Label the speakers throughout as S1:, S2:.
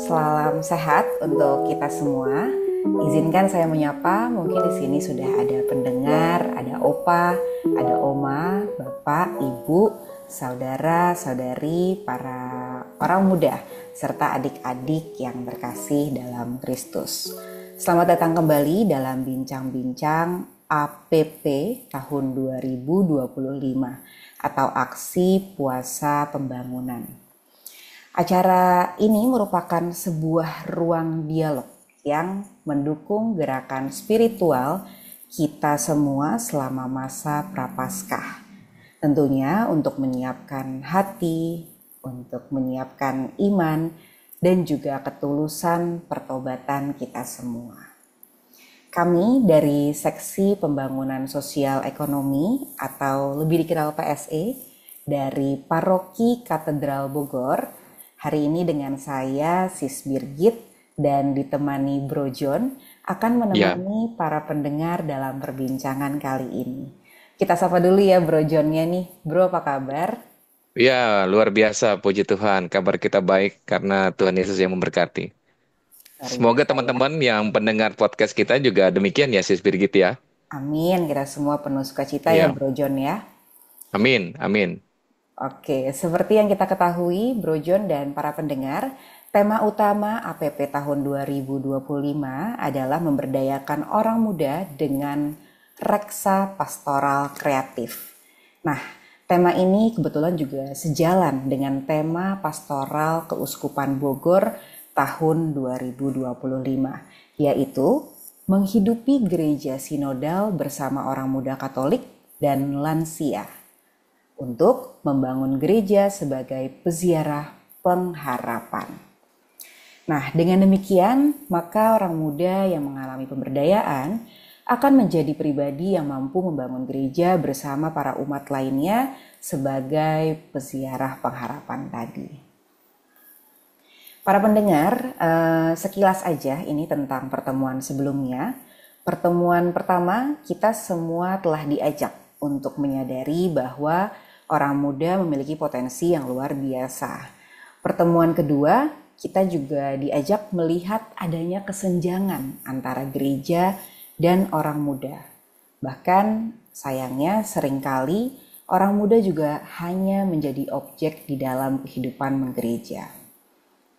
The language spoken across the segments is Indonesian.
S1: salam sehat untuk kita semua. Izinkan saya menyapa, mungkin di sini sudah ada pendengar, ada opa, ada oma, bapak, ibu, saudara, saudari, para orang muda, serta adik-adik yang berkasih dalam Kristus. Selamat datang kembali dalam bincang-bincang APP tahun 2025 atau Aksi Puasa Pembangunan. Acara ini merupakan sebuah ruang dialog yang mendukung gerakan spiritual kita semua selama masa Prapaskah. Tentunya untuk menyiapkan hati, untuk menyiapkan iman, dan juga ketulusan pertobatan kita semua. Kami dari Seksi Pembangunan Sosial Ekonomi atau lebih dikenal PSE dari Paroki Katedral Bogor. Hari ini dengan saya, Sis Birgit, dan ditemani Bro John akan menemani para pendengar dalam perbincangan kali ini. Kita sapa dulu ya Bro Johnnya nih. Bro, apa kabar?
S2: Ya, luar biasa, puji Tuhan. Kabar kita baik karena Tuhan Yesus yang memberkati.
S1: Luar
S2: Semoga
S1: biasa ya.
S2: teman-teman yang pendengar podcast kita juga demikian ya, Sis Birgit ya.
S1: Amin, kita semua penuh sukacita ya
S2: Ya,
S1: Bro John ya.
S2: amin, amin.
S1: Oke, seperti yang kita ketahui Bro John dan para pendengar, tema utama APP tahun 2025 adalah memberdayakan orang muda dengan reksa pastoral kreatif. Nah, tema ini kebetulan juga sejalan dengan tema pastoral Keuskupan Bogor tahun 2025, yaitu menghidupi gereja sinodal bersama orang muda Katolik dan lansia untuk membangun gereja sebagai peziarah pengharapan. Nah, dengan demikian, maka orang muda yang mengalami pemberdayaan akan menjadi pribadi yang mampu membangun gereja bersama para umat lainnya sebagai peziarah pengharapan tadi. Para pendengar, sekilas aja ini tentang pertemuan sebelumnya. Pertemuan pertama, kita semua telah diajak untuk menyadari bahwa orang muda memiliki potensi yang luar biasa. Pertemuan kedua, kita juga diajak melihat adanya kesenjangan antara gereja dan orang muda. Bahkan sayangnya seringkali orang muda juga hanya menjadi objek di dalam kehidupan menggereja.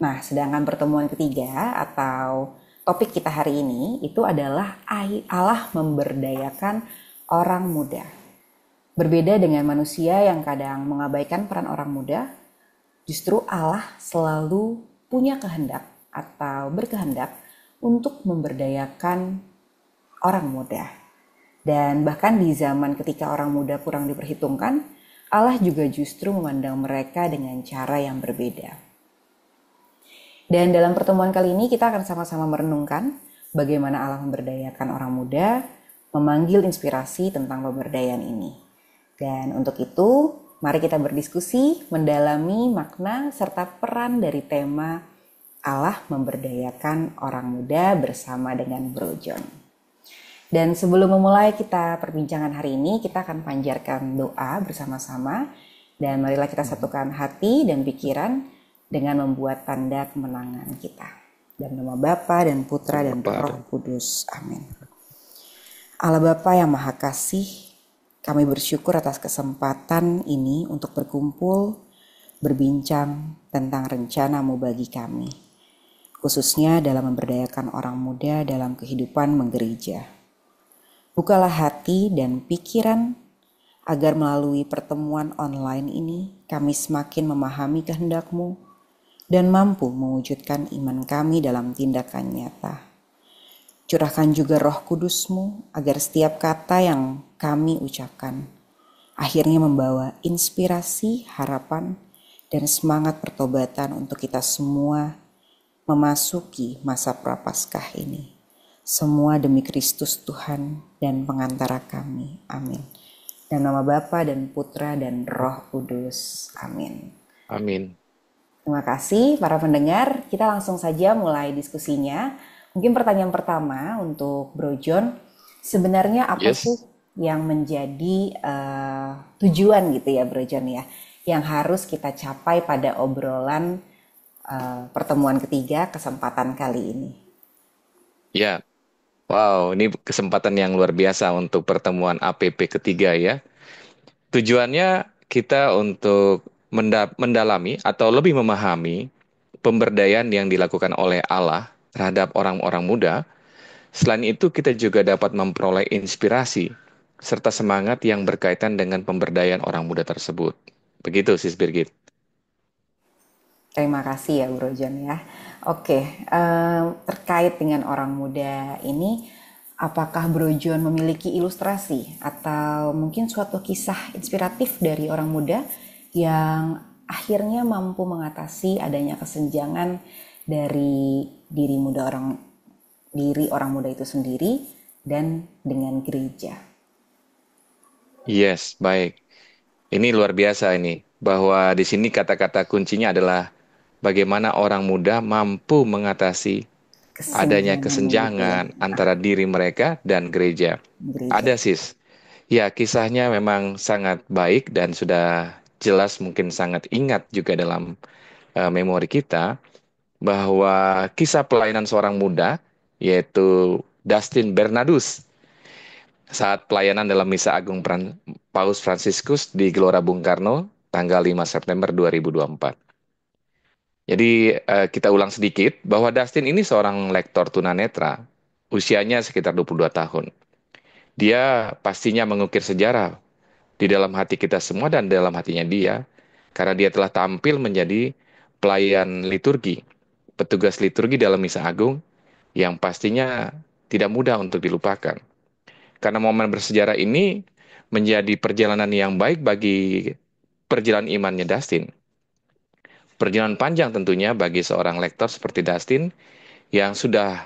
S1: Nah, sedangkan pertemuan ketiga atau topik kita hari ini itu adalah Allah memberdayakan orang muda. Berbeda dengan manusia yang kadang mengabaikan peran orang muda, justru Allah selalu punya kehendak atau berkehendak untuk memberdayakan orang muda. Dan bahkan di zaman ketika orang muda kurang diperhitungkan, Allah juga justru memandang mereka dengan cara yang berbeda. Dan dalam pertemuan kali ini kita akan sama-sama merenungkan bagaimana Allah memberdayakan orang muda, memanggil inspirasi tentang pemberdayaan ini. Dan untuk itu, mari kita berdiskusi, mendalami makna serta peran dari tema Allah memberdayakan orang muda bersama dengan Bro John. Dan sebelum memulai kita perbincangan hari ini, kita akan panjatkan doa bersama-sama. Dan marilah kita satukan hati dan pikiran dengan membuat tanda kemenangan kita. Dalam nama Bapa dan Putra dan Roh Kudus. Amin. Allah Bapa yang Maha Kasih, kami bersyukur atas kesempatan ini untuk berkumpul, berbincang tentang rencana-Mu bagi kami, khususnya dalam memberdayakan orang muda dalam kehidupan menggereja. Bukalah hati dan pikiran agar melalui pertemuan online ini kami semakin memahami kehendak-Mu dan mampu mewujudkan iman kami dalam tindakan nyata. Curahkan juga Roh Kudus-Mu agar setiap kata yang kami ucapkan akhirnya membawa inspirasi, harapan, dan semangat pertobatan untuk kita semua memasuki masa Prapaskah ini. Semua demi Kristus Tuhan dan pengantara kami. Amin. Dalam nama Bapa dan Putra dan Roh Kudus. Amin.
S2: Amin.
S1: Terima kasih para pendengar. Kita langsung saja mulai diskusinya. Mungkin pertanyaan pertama untuk Bro John, sebenarnya apa sih yang menjadi tujuan gitu ya Bro John ya, yang harus kita capai pada obrolan pertemuan ketiga kesempatan kali ini.
S2: Ya, wow, ini kesempatan yang luar biasa untuk pertemuan APP ketiga ya. Tujuannya kita untuk mendalami atau lebih memahami pemberdayaan yang dilakukan oleh Allah terhadap orang-orang muda. Selain itu, kita juga dapat memperoleh inspirasi serta semangat yang berkaitan dengan pemberdayaan orang muda tersebut. Begitu, Sis Birgit.
S1: Terima kasih ya Bro John ya. Oke, terkait dengan orang muda ini, apakah Bro John memiliki ilustrasi atau mungkin suatu kisah inspiratif dari orang muda yang akhirnya mampu mengatasi adanya kesenjangan dari diri orang muda itu sendiri dan dengan gereja?
S2: Yes, baik. Ini luar biasa ini, bahwa di sini kata-kata kuncinya adalah bagaimana orang muda mampu mengatasi adanya
S1: Kesenjangan gitu ya,
S2: kesenjangan antara diri mereka dan gereja.
S1: gereja.
S2: Ada, Sis. Ya, kisahnya memang sangat baik dan sudah jelas mungkin sangat ingat juga dalam memori kita bahwa kisah pelayanan seorang muda yaitu Dustin Bernardus saat pelayanan dalam Misa Agung Paus Fransiskus di Gelora Bung Karno tanggal 5 September 2024. Jadi kita ulang sedikit bahwa Dustin ini seorang lektor tunanetra, usianya sekitar 22 tahun. Dia pastinya mengukir sejarah di dalam hati kita semua dan dalam hatinya dia, karena dia telah tampil menjadi pelayan liturgi, petugas liturgi dalam Misa Agung yang pastinya tidak mudah untuk dilupakan. Karena momen bersejarah ini menjadi perjalanan yang baik bagi perjalanan imannya Dustin. Perjalanan panjang tentunya bagi seorang lektor seperti Dustin yang sudah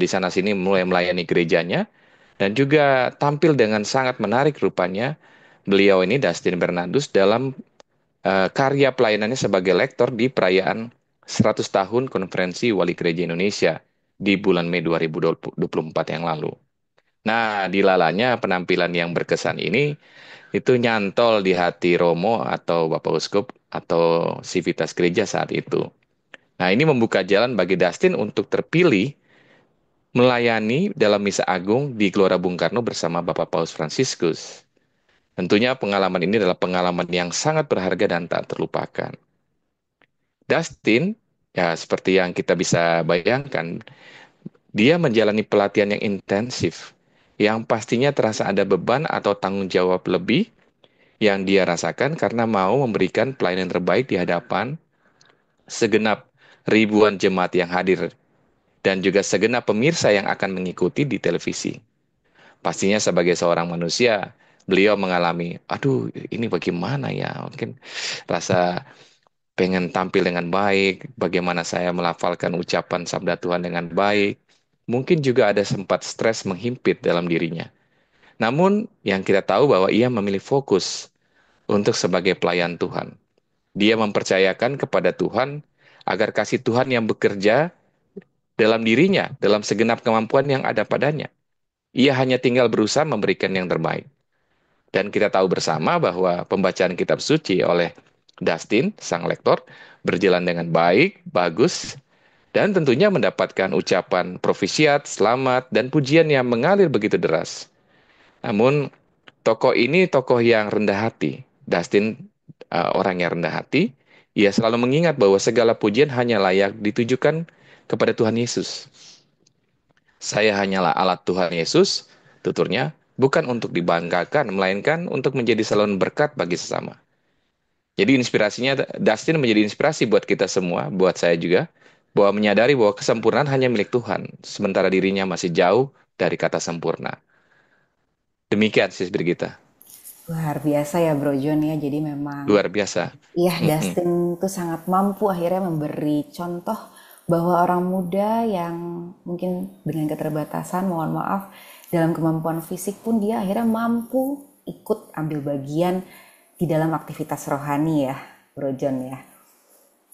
S2: di sana-sini mulai melayani gerejanya dan juga tampil dengan sangat menarik rupanya beliau ini Dustin Bernardus dalam karya pelayanannya sebagai lektor di perayaan 100 tahun Konferensi Wali Gereja Indonesia di bulan Mei 2024 yang lalu. Nah, dilalanya penampilan yang berkesan ini itu nyantol di hati Romo atau Bapak Uskup atau Civitas Gereja saat itu. Nah, ini membuka jalan bagi Dustin untuk terpilih melayani dalam Misa Agung di Gelora Bung Karno bersama Bapak Paus Fransiskus. Tentunya pengalaman ini adalah pengalaman yang sangat berharga dan tak terlupakan. Dustin, ya seperti yang kita bisa bayangkan, dia menjalani pelatihan yang intensif, yang pastinya terasa ada beban atau tanggung jawab lebih yang dia rasakan karena mau memberikan pelayanan terbaik di hadapan segenap ribuan jemaat yang hadir dan juga segenap pemirsa yang akan mengikuti di televisi. Pastinya sebagai seorang manusia, beliau mengalami, aduh ini bagaimana ya, mungkin rasa pengen tampil dengan baik, bagaimana saya melafalkan ucapan sabda Tuhan dengan baik. Mungkin juga ada sempat stres menghimpit dalam dirinya. Namun yang kita tahu bahwa ia memilih fokus untuk sebagai pelayan Tuhan. Dia mempercayakan kepada Tuhan agar kasih Tuhan yang bekerja dalam dirinya, dalam segenap kemampuan yang ada padanya. Ia hanya tinggal berusaha memberikan yang terbaik. Dan kita tahu bersama bahwa pembacaan kitab suci oleh Dustin, sang lektor, berjalan dengan baik, bagus, dan tentunya mendapatkan ucapan profisiat, selamat, dan pujian yang mengalir begitu deras. Namun, tokoh ini tokoh yang rendah hati. Dustin orang yang rendah hati. Ia selalu mengingat bahwa segala pujian hanya layak ditujukan kepada Tuhan Yesus. Saya hanyalah alat Tuhan Yesus, tuturnya, bukan untuk dibanggakan, melainkan untuk menjadi saluran berkat bagi sesama. Jadi inspirasinya, Dustin menjadi inspirasi buat kita semua, buat saya juga, bahwa menyadari bahwa kesempurnaan hanya milik Tuhan, sementara dirinya masih jauh dari kata sempurna. Demikian, Sis Brigita.
S1: Luar biasa ya Bro John ya. Jadi memang
S2: Luar biasa.
S1: iya,
S2: Mm-mm.
S1: Dustin tuh sangat mampu akhirnya memberi contoh bahwa orang muda yang mungkin dengan keterbatasan, mohon maaf, dalam kemampuan fisik pun dia akhirnya mampu ikut ambil bagian di dalam aktivitas rohani ya, Bro John ya.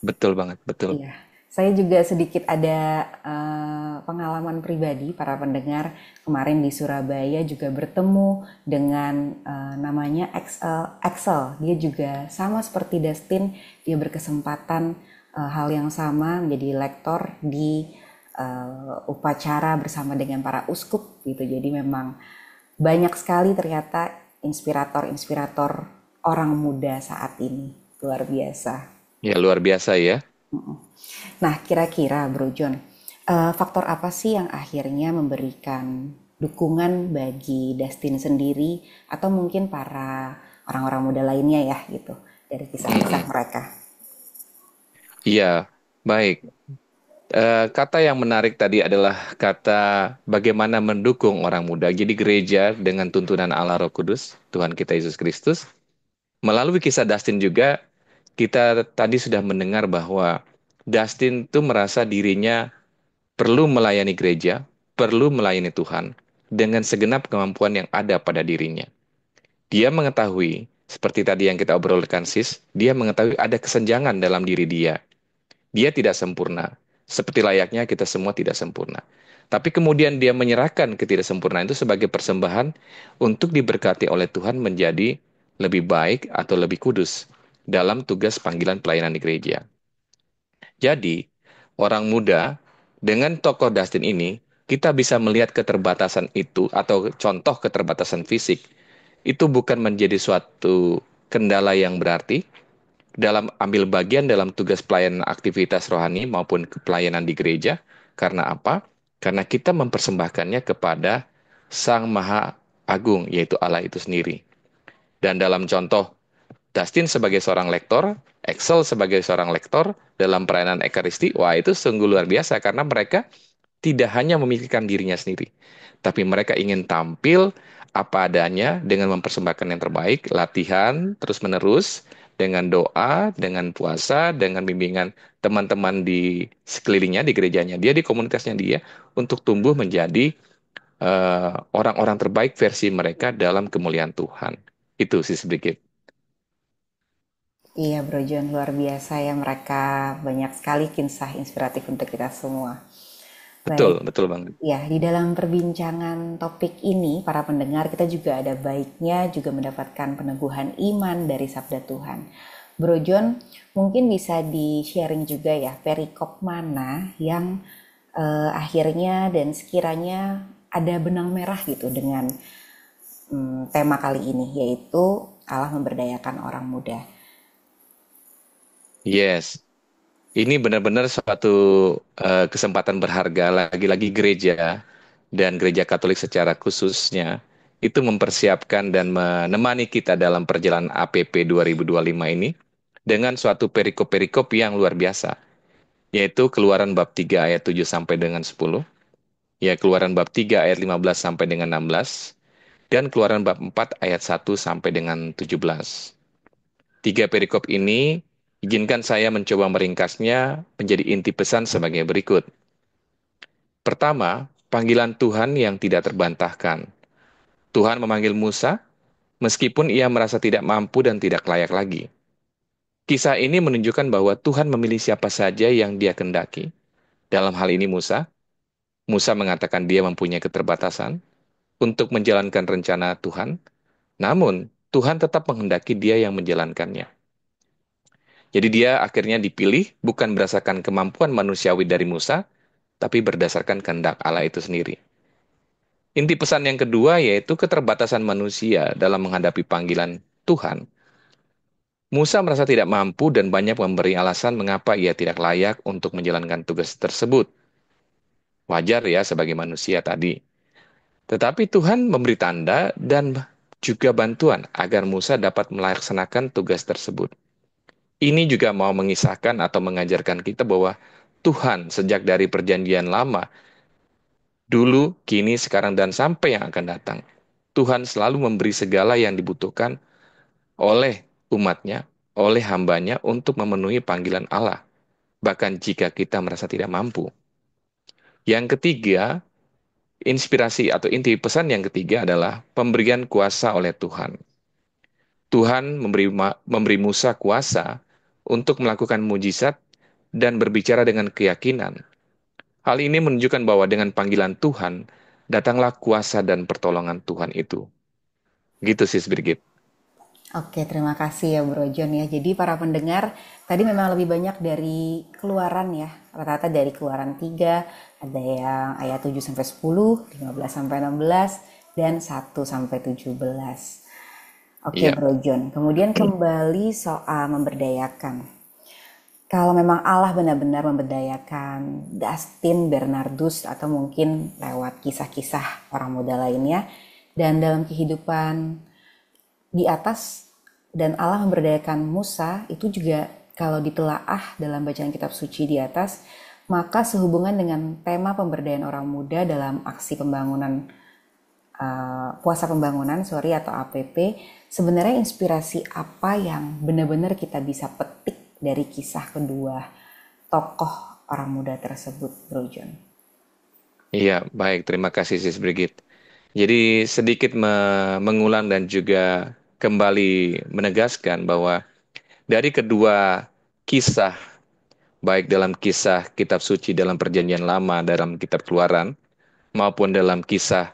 S2: Betul banget, betul.
S1: Iya, saya juga sedikit ada pengalaman pribadi para pendengar kemarin di Surabaya juga bertemu dengan namanya Axel. Axel, dia juga sama seperti Dustin, dia berkesempatan hal yang sama menjadi lektor di upacara bersama dengan para uskup gitu. Jadi memang banyak sekali ternyata inspirator-inspirator orang muda saat ini. Luar biasa.
S2: Ya, luar biasa ya.
S1: Nah, kira-kira Bro John, faktor apa sih yang akhirnya memberikan dukungan bagi Dustin sendiri atau mungkin para orang-orang muda lainnya ya gitu dari kisah-kisah
S2: Mm-mm.
S1: mereka?
S2: Iya, baik. Kata yang menarik tadi adalah kata bagaimana mendukung orang muda. Jadi gereja dengan tuntunan Allah Roh Kudus, Tuhan kita Yesus Kristus. Melalui kisah Dustin juga, kita tadi sudah mendengar bahwa Dustin itu merasa dirinya perlu melayani gereja, perlu melayani Tuhan, dengan segenap kemampuan yang ada pada dirinya. Dia mengetahui, seperti tadi yang kita obrolkan sis, dia mengetahui ada kesenjangan dalam diri dia. Dia tidak sempurna. Seperti layaknya kita semua tidak sempurna. Tapi kemudian dia menyerahkan ketidaksempurnaan itu sebagai persembahan untuk diberkati oleh Tuhan menjadi lebih baik atau lebih kudus dalam tugas panggilan pelayanan di gereja. Jadi, orang muda dengan tokoh Dustin ini, kita bisa melihat keterbatasan itu atau contoh keterbatasan fisik itu bukan menjadi suatu kendala yang berarti, dalam ambil bagian dalam tugas pelayanan aktivitas rohani maupun pelayanan di gereja. Karena apa? Karena kita mempersembahkannya kepada Sang Maha Agung, yaitu Allah itu sendiri. Dan dalam contoh, Dustin sebagai seorang lektor, Excel sebagai seorang lektor dalam pelayanan Ekaristi, wah itu sungguh luar biasa karena mereka tidak hanya memikirkan dirinya sendiri, tapi mereka ingin tampil apa adanya dengan mempersembahkan yang terbaik, latihan terus-menerus dengan doa, dengan puasa, dengan bimbingan teman-teman di sekelilingnya, di gerejanya dia, di komunitasnya dia, untuk tumbuh menjadi orang-orang terbaik versi mereka dalam kemuliaan Tuhan. Itu sih sedikit.
S1: Iya Bro John, luar biasa ya mereka banyak sekali kisah inspiratif untuk kita semua.
S2: Betul,
S1: Baik,
S2: betul Bang.
S1: ya di dalam perbincangan topik ini para pendengar kita juga ada baiknya juga mendapatkan peneguhan iman dari sabda Tuhan. Bro John, mungkin bisa di-sharing juga ya perikop mana yang akhirnya dan sekiranya ada benang merah gitu dengan tema kali ini yaitu Allah memberdayakan orang muda.
S2: Yes. Ini benar-benar suatu kesempatan berharga, lagi-lagi gereja dan gereja Katolik secara khususnya itu mempersiapkan dan menemani kita dalam perjalanan APP 2025 ini dengan suatu perikop-perikop yang luar biasa, yaitu Keluaran bab 3 ayat 7 sampai dengan 10, ya Keluaran bab 3 ayat 15 sampai dengan 16, dan Keluaran bab 4 ayat 1 sampai dengan 17. Tiga perikop ini, izinkan saya mencoba meringkasnya menjadi inti pesan sebagai berikut. Pertama, panggilan Tuhan yang tidak terbantahkan. Tuhan memanggil Musa, meskipun ia merasa tidak mampu dan tidak layak lagi. Kisah ini menunjukkan bahwa Tuhan memilih siapa saja yang dia kendaki. Dalam hal ini Musa, Musa mengatakan dia mempunyai keterbatasan untuk menjalankan rencana Tuhan, namun Tuhan tetap menghendaki dia yang menjalankannya. Jadi dia akhirnya dipilih bukan berdasarkan kemampuan manusiawi dari Musa, tapi berdasarkan kehendak Allah itu sendiri. Inti pesan yang kedua yaitu keterbatasan manusia dalam menghadapi panggilan Tuhan. Musa merasa tidak mampu dan banyak memberi alasan mengapa ia tidak layak untuk menjalankan tugas tersebut. Wajar ya sebagai manusia tadi. Tetapi Tuhan memberi tanda dan juga bantuan agar Musa dapat melaksanakan tugas tersebut. Ini juga mau mengisahkan atau mengajarkan kita bahwa Tuhan sejak dari perjanjian lama, dulu, kini, sekarang, dan sampai yang akan datang. Tuhan selalu memberi segala yang dibutuhkan oleh umatnya, oleh hambanya untuk memenuhi panggilan Allah. Bahkan jika kita merasa tidak mampu. Yang ketiga, inspirasi atau inti pesan yang ketiga adalah pemberian kuasa oleh Tuhan. Tuhan memberi Musa kuasa untuk melakukan mujizat dan berbicara dengan keyakinan. Hal ini menunjukkan bahwa dengan panggilan Tuhan, datanglah kuasa dan pertolongan Tuhan itu. Gitu sih, Birgit.
S1: Oke, terima kasih ya Bro John ya. Jadi para pendengar, tadi memang lebih banyak dari keluaran ya. Rata-rata dari keluaran 3, ada yang ayat 7 sampai 10, 15 sampai 16, dan 1 sampai 17. Oke
S2: Iya,
S1: Bro John, kemudian kembali soal memberdayakan. Kalau memang Allah benar-benar memberdayakan Dustin, Bernardus, atau mungkin lewat kisah-kisah orang muda lainnya, dan dalam kehidupan di atas, dan Allah memberdayakan Musa, itu juga kalau ditelaah dalam bacaan kitab suci di atas, maka sehubungan dengan tema pemberdayaan orang muda dalam aksi pembangunan, puasa pembangunan sorry atau APP, sebenarnya inspirasi apa yang benar-benar kita bisa petik dari kisah kedua tokoh orang muda tersebut, Bro John?
S2: iya, baik. Terima kasih, Sis Brigit. Jadi sedikit mengulang dan juga kembali menegaskan bahwa dari kedua kisah, baik dalam kisah kitab suci dalam perjanjian lama dalam kitab Keluaran, maupun dalam kisah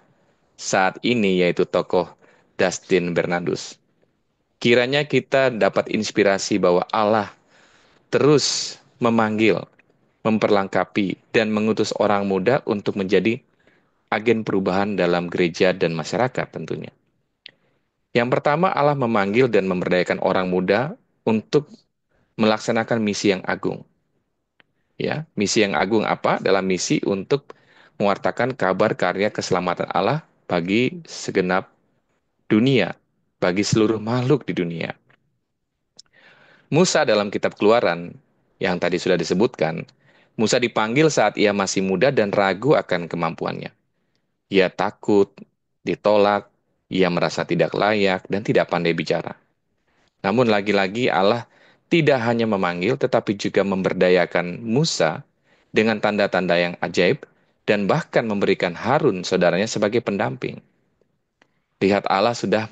S2: saat ini yaitu tokoh Dustin Bernardus. Kiranya kita dapat inspirasi bahwa Allah terus memanggil, memperlengkapi, dan mengutus orang muda untuk menjadi agen perubahan dalam gereja dan masyarakat tentunya. Yang pertama, Allah memanggil dan memberdayakan orang muda untuk melaksanakan misi yang agung. Ya, misi yang agung apa? Dalam misi untuk mewartakan kabar karya keselamatan Allah bagi segenap dunia, bagi seluruh makhluk di dunia. Musa dalam kitab Keluaran yang tadi sudah disebutkan, Musa dipanggil saat ia masih muda dan ragu akan kemampuannya. Ia takut, ditolak, ia merasa tidak layak dan tidak pandai bicara. Namun lagi-lagi Allah tidak hanya memanggil tetapi juga memberdayakan Musa dengan tanda-tanda yang ajaib dan bahkan memberikan Harun saudaranya sebagai pendamping. Lihat Allah sudah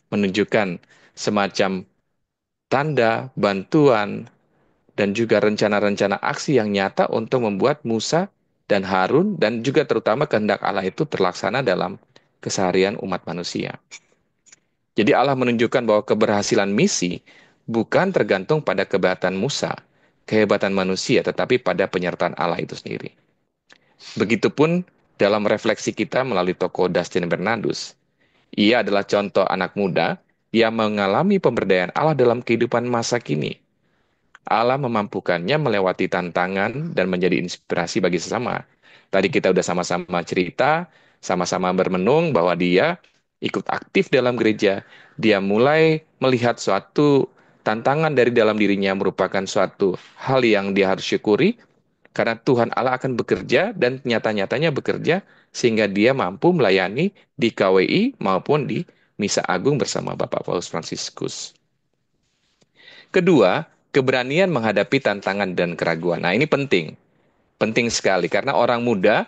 S2: menunjukkan semacam tanda, bantuan, dan juga rencana-rencana aksi yang nyata untuk membuat Musa dan Harun dan juga terutama kehendak Allah itu terlaksana dalam keseharian umat manusia. Jadi Allah menunjukkan bahwa keberhasilan misi bukan tergantung pada kehebatan Musa, kehebatan manusia, tetapi pada penyertaan Allah itu sendiri. Begitupun dalam refleksi kita melalui tokoh Dustin Bernardus. Ia adalah contoh anak muda yang mengalami pemberdayaan Allah dalam kehidupan masa kini. Allah memampukannya melewati tantangan dan menjadi inspirasi bagi sesama. Tadi kita udah sama-sama cerita, sama-sama bermenung bahwa dia ikut aktif dalam gereja. Dia mulai melihat suatu tantangan dari dalam dirinya merupakan suatu hal yang dia harus syukuri karena Tuhan Allah akan bekerja dan nyata-nyatanya bekerja sehingga dia mampu melayani di KWI maupun di Misa Agung bersama Bapak Paus Fransiskus. Kedua, keberanian menghadapi tantangan dan keraguan. Nah, ini penting. Penting sekali karena orang muda,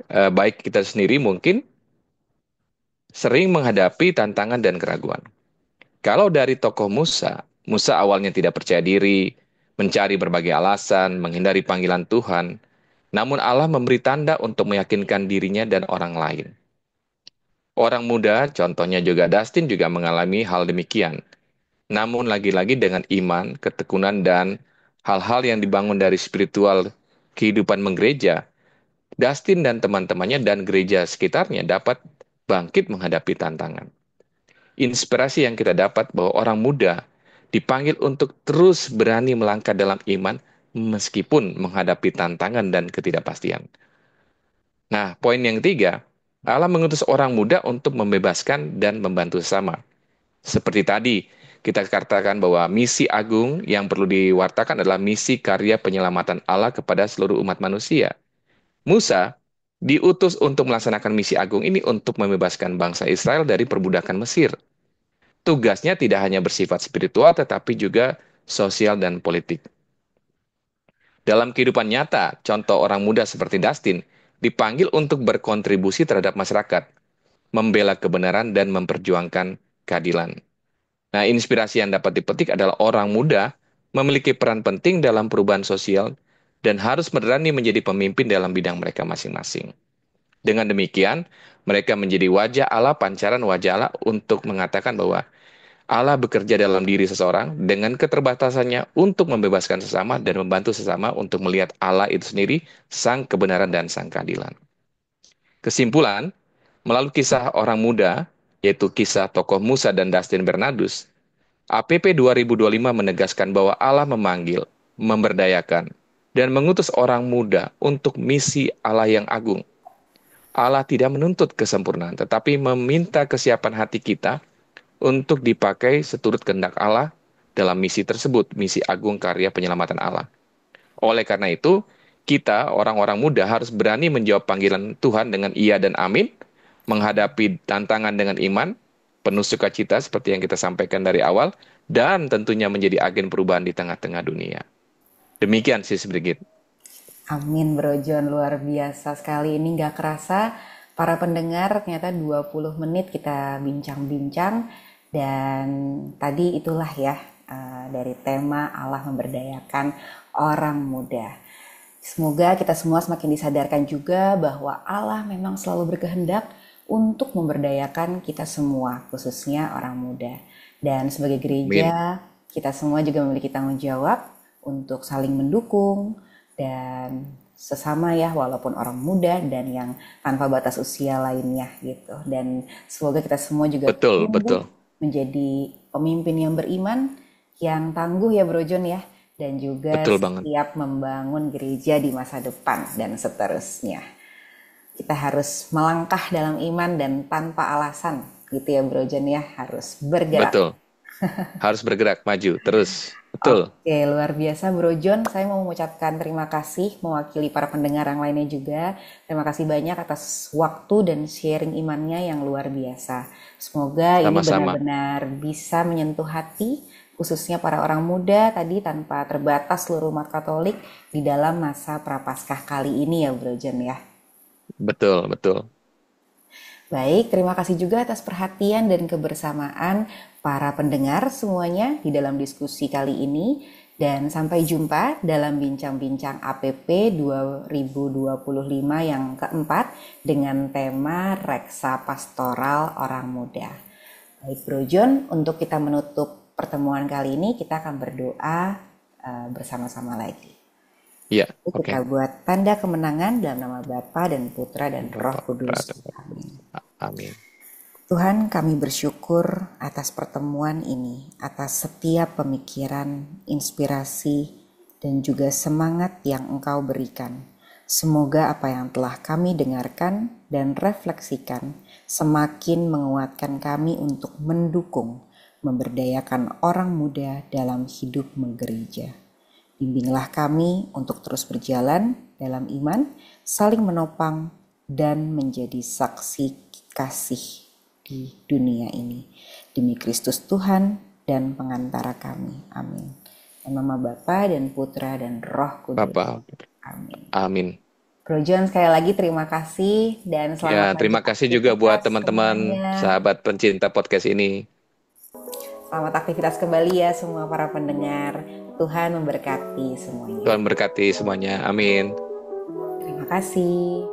S2: baik kita sendiri mungkin sering menghadapi tantangan dan keraguan. Kalau dari tokoh Musa, Musa awalnya tidak percaya diri, mencari berbagai alasan, menghindari panggilan Tuhan. Namun Allah memberi tanda untuk meyakinkan dirinya dan orang lain. Orang muda, contohnya juga Dustin juga mengalami hal demikian. Namun lagi-lagi dengan iman, ketekunan, dan hal-hal yang dibangun dari spiritual kehidupan menggereja, Dustin dan teman-temannya dan gereja sekitarnya dapat bangkit menghadapi tantangan. Inspirasi yang kita dapat bahwa orang muda dipanggil untuk terus berani melangkah dalam iman meskipun menghadapi tantangan dan ketidakpastian. Nah, poin yang ketiga, Allah mengutus orang muda untuk membebaskan dan membantu sesama. Seperti tadi, kita katakan bahwa misi agung yang perlu diwartakan adalah misi karya penyelamatan Allah kepada seluruh umat manusia. Musa diutus untuk melaksanakan misi agung ini untuk membebaskan bangsa Israel dari perbudakan Mesir. Tugasnya tidak hanya bersifat spiritual, tetapi juga sosial dan politik. Dalam kehidupan nyata, contoh orang muda seperti Dustin dipanggil untuk berkontribusi terhadap masyarakat, membela kebenaran dan memperjuangkan keadilan. Nah, inspirasi yang dapat dipetik adalah orang muda memiliki peran penting dalam perubahan sosial dan harus berani menjadi pemimpin dalam bidang mereka masing-masing. Dengan demikian, mereka menjadi wajah Allah, pancaran wajah Allah untuk mengatakan bahwa Allah bekerja dalam diri seseorang dengan keterbatasannya untuk membebaskan sesama dan membantu sesama untuk melihat Allah itu sendiri, sang kebenaran dan sang keadilan. Kesimpulan, melalui kisah orang muda, yaitu kisah tokoh Musa dan Dustin Bernardus, APP 2025 menegaskan bahwa Allah memanggil, memberdayakan, dan mengutus orang muda untuk misi Allah yang agung. Allah tidak menuntut kesempurnaan, tetapi meminta kesiapan hati kita untuk dipakai seturut kehendak Allah dalam misi tersebut, misi agung karya penyelamatan Allah. Oleh karena itu, kita, orang-orang muda, harus berani menjawab panggilan Tuhan dengan iya dan amin, menghadapi tantangan dengan iman, penuh sukacita seperti yang kita sampaikan dari awal, dan tentunya menjadi agen perubahan di tengah-tengah dunia. Demikian sih sedikit.
S1: Amin Bro John, luar biasa sekali. Ini gak kerasa para pendengar ternyata 20 menit kita bincang-bincang. Dan tadi itulah ya dari tema Allah memberdayakan orang muda. Semoga kita semua semakin disadarkan juga bahwa Allah memang selalu berkehendak untuk memberdayakan kita semua, khususnya orang muda. Dan sebagai gereja, kita semua juga memiliki tanggung jawab untuk saling mendukung dan sesama ya, walaupun orang muda dan yang tanpa batas usia lainnya gitu. Dan semoga kita semua juga
S2: Betul.
S1: menjadi pemimpin yang beriman, yang tangguh ya Bro John ya, dan juga
S2: Betul banget.
S1: siap membangun gereja di masa depan dan seterusnya. Kita harus melangkah dalam iman dan tanpa alasan gitu ya Bro John ya, harus bergerak.
S2: Betul. Harus bergerak maju terus. Betul.
S1: Oke, luar biasa Bro John. Saya mau mengucapkan terima kasih mewakili para pendengar yang lainnya juga. Terima kasih banyak atas waktu dan sharing imannya yang luar biasa. Semoga ini benar-benar bisa menyentuh hati, khususnya para orang muda tadi tanpa terbatas seluruh umat Katolik di dalam masa Prapaskah kali ini ya Bro John ya.
S2: Betul.
S1: Baik, terima kasih juga atas perhatian dan kebersamaan para pendengar semuanya di dalam diskusi kali ini. Dan sampai jumpa dalam bincang-bincang APP 2025 yang keempat dengan tema Reksa Pastoral Orang Muda. Baik Bro John, untuk kita menutup pertemuan kali ini kita akan berdoa bersama-sama lagi.
S2: Iya,
S1: Kita buat tanda kemenangan dalam nama Bapa dan Putra dan Roh Kudus.
S2: Amin.
S1: Tuhan, kami bersyukur atas pertemuan ini, atas setiap pemikiran, inspirasi, dan juga semangat yang Engkau berikan. Semoga apa yang telah kami dengarkan dan refleksikan semakin menguatkan kami untuk mendukung, memberdayakan orang muda dalam hidup menggereja. Bimbinglah kami untuk terus berjalan dalam iman, saling menopang, dan menjadi saksi kasih di dunia ini. Demi Kristus Tuhan dan pengantara kami. Amin. Dalam nama Bapa dan Putra dan Roh Kudus. Amin. Bro John, sekali lagi terima kasih dan selamat.
S2: Ya, terima kasih juga buat teman-teman sahabat pencinta podcast ini.
S1: Selamat aktivitas kembali ya semua para pendengar. Tuhan memberkati semuanya.
S2: Tuhan berkati semuanya. Amin.
S1: Terima kasih.